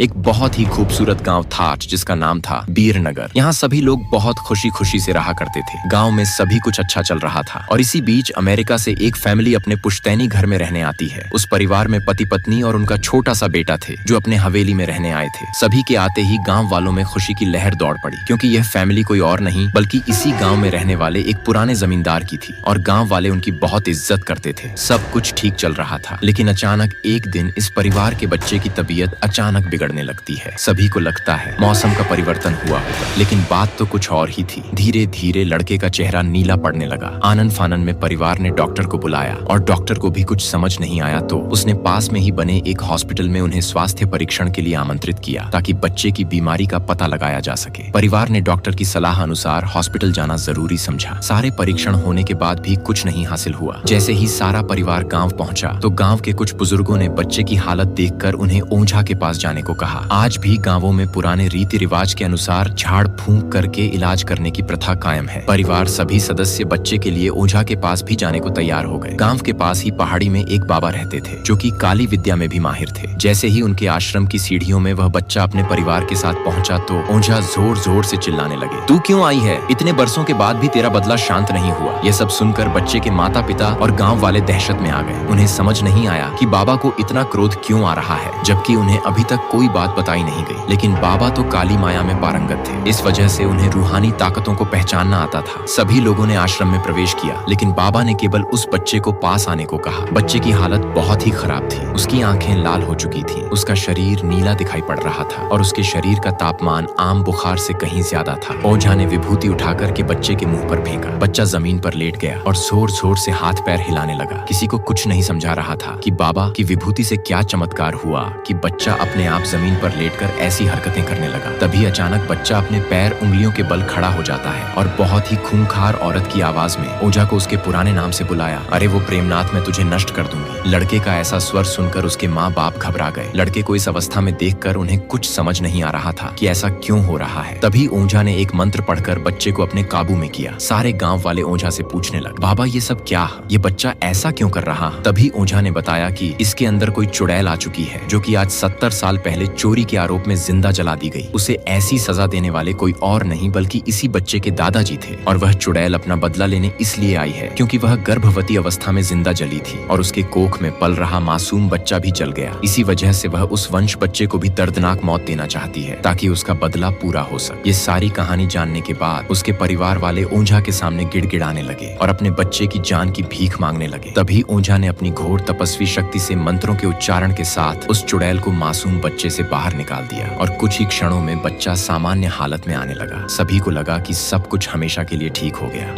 एक बहुत ही खूबसूरत गांव था जिसका नाम था बीरनगर। यहाँ सभी लोग बहुत खुशी खुशी से रहा करते थे। गांव में सभी कुछ अच्छा चल रहा था और इसी बीच अमेरिका से एक फैमिली अपने पुश्तैनी घर में रहने आती है। उस परिवार में पति पत्नी और उनका छोटा सा बेटा थे जो अपने हवेली में रहने आए थे। सभी के आते ही गाँव वालों में खुशी की लहर दौड़ पड़ी, क्योंकि यह फैमिली कोई और नहीं बल्कि इसी गाँव में रहने वाले एक पुराने जमींदार की थी और गाँव वाले उनकी बहुत इज्जत करते थे। सब कुछ ठीक चल रहा था, लेकिन अचानक एक दिन इस परिवार के बच्चे की तबीयत अचानक बिगड़ने लगती है। सभी को लगता है मौसम का परिवर्तन हुआ होगा, लेकिन बात तो कुछ और ही थी। धीरे धीरे लड़के का चेहरा नीला पड़ने लगा। आनन फानन में परिवार ने डॉक्टर को बुलाया और डॉक्टर को भी कुछ समझ नहीं आया तो उसने पास में ही बने एक हॉस्पिटल में उन्हें स्वास्थ्य परीक्षण के लिए आमंत्रित किया ताकि बच्चे की बीमारी का पता लगाया जा सके। परिवार ने डॉक्टर की सलाह अनुसार हॉस्पिटल जाना जरूरी समझा। सारे परीक्षण होने के बाद भी कुछ नहीं हासिल हुआ। जैसे ही सारा परिवार गाँव पहुँचा तो गाँव के कुछ बुजुर्गों ने बच्चे की हालत देखकर उन्हें ओझा के पास जाने को कहा। आज भी गांवों में पुराने रीति रिवाज के अनुसार झाड़ फूंक करके इलाज करने की प्रथा कायम है। परिवार सभी सदस्य बच्चे के लिए ओझा के पास भी जाने को तैयार हो गए। गांव के पास ही पहाड़ी में एक बाबा रहते थे जो कि काली विद्या में भी माहिर थे। जैसे ही उनके आश्रम की सीढ़ियों में वह बच्चा अपने परिवार के साथ पहुंचा तो ओझा जोर जोर से चिल्लाने लगे, तू क्यों आई है? इतने बरसों के बाद भी तेरा बदला शांत नहीं हुआ। यह सब सुनकर बच्चे के माता पिता और गाँव वाले दहशत में आ गए। उन्हें समझ नहीं आया कि बाबा को इतना क्रोध क्यों आ रहा है, जबकि उन्हें अभी तक कोई बात बताई नहीं गई। लेकिन बाबा तो काली माया में पारंगत थे, इस वजह से उन्हें रूहानी ताकतों को पहचानना आता था। सभी लोगों ने आश्रम में प्रवेश किया, लेकिन बाबा ने केवल उस बच्चे को पास आने को कहा। बच्चे की हालत बहुत ही खराब थी। उसकी आंखें लाल हो चुकी थीं, उसका शरीर नीला दिखाई पड़ रहा था और उसके शरीर का तापमान आम बुखार से कहीं ज्यादा था। ओझा ने विभूति उठाकर के बच्चे के मुंह पर फेंका। बच्चा जमीन पर लेट गया और जोर जोर से हाथ पैर हिलाने लगा। किसी को कुछ नहीं समझा रहा था कि बाबा की विभूति से क्या चमत्कार हुआ कि बच्चा अपने आप जमीन पर लेटकर ऐसी हरकतें करने लगा। तभी अचानक बच्चा अपने पैर उंगलियों के बल खड़ा हो जाता है और बहुत ही खूंखार औरत की आवाज में ओझा को उसके पुराने नाम से बुलाया, अरे वो प्रेमनाथ, मैं तुझे नष्ट कर दूंगी। लड़के का ऐसा स्वर सुनकर उसके माँ बाप घबरा गए। लड़के को इस अवस्था में देखकर उन्हें कुछ समझ नहीं आ रहा था कि ऐसा क्यों हो रहा है। तभी ओझा ने एक मंत्र पढ़कर बच्चे को अपने काबू में किया। सारे गाँव वाले ओझा से पूछने लगे, बाबा ये सब क्या? ये बच्चा ऐसा क्यों कर रहा? तभी ओझा ने बताया कि इसके अंदर कोई चुड़ैल आ चुकी है जो कि आज 70 साल पहले चोरी के आरोप में जिंदा जला दी गई। उसे ऐसी सजा देने वाले कोई और नहीं बल्कि इसी बच्चे के दादाजी थे और वह चुड़ैल अपना बदला लेने इसलिए आई है क्योंकि वह गर्भवती अवस्था में जिंदा जली थी और उसके कोख में पल रहा मासूम बच्चा भी जल गया। इसी वजह से वह उस वंश बच्चे को भी दर्दनाक मौत देना चाहती है ताकि उसका बदला पूरा हो सके। ये सारी कहानी जानने के बाद उसके परिवार वाले ओझा के सामने गिड़गिड़ाने लगे और अपने बच्चे की जान की भीख मांगने लगे। तभी ओझा ने अपनी घोर तपस्वी शक्ति से मंत्रों के उच्चारण के साथ उस चुड़ैल को मासूम बच्चे से बाहर निकाल दिया और कुछ ही क्षणों में बच्चा सामान्य हालत में आने लगा। सभी को लगा कि सब कुछ हमेशा के लिए ठीक हो गया।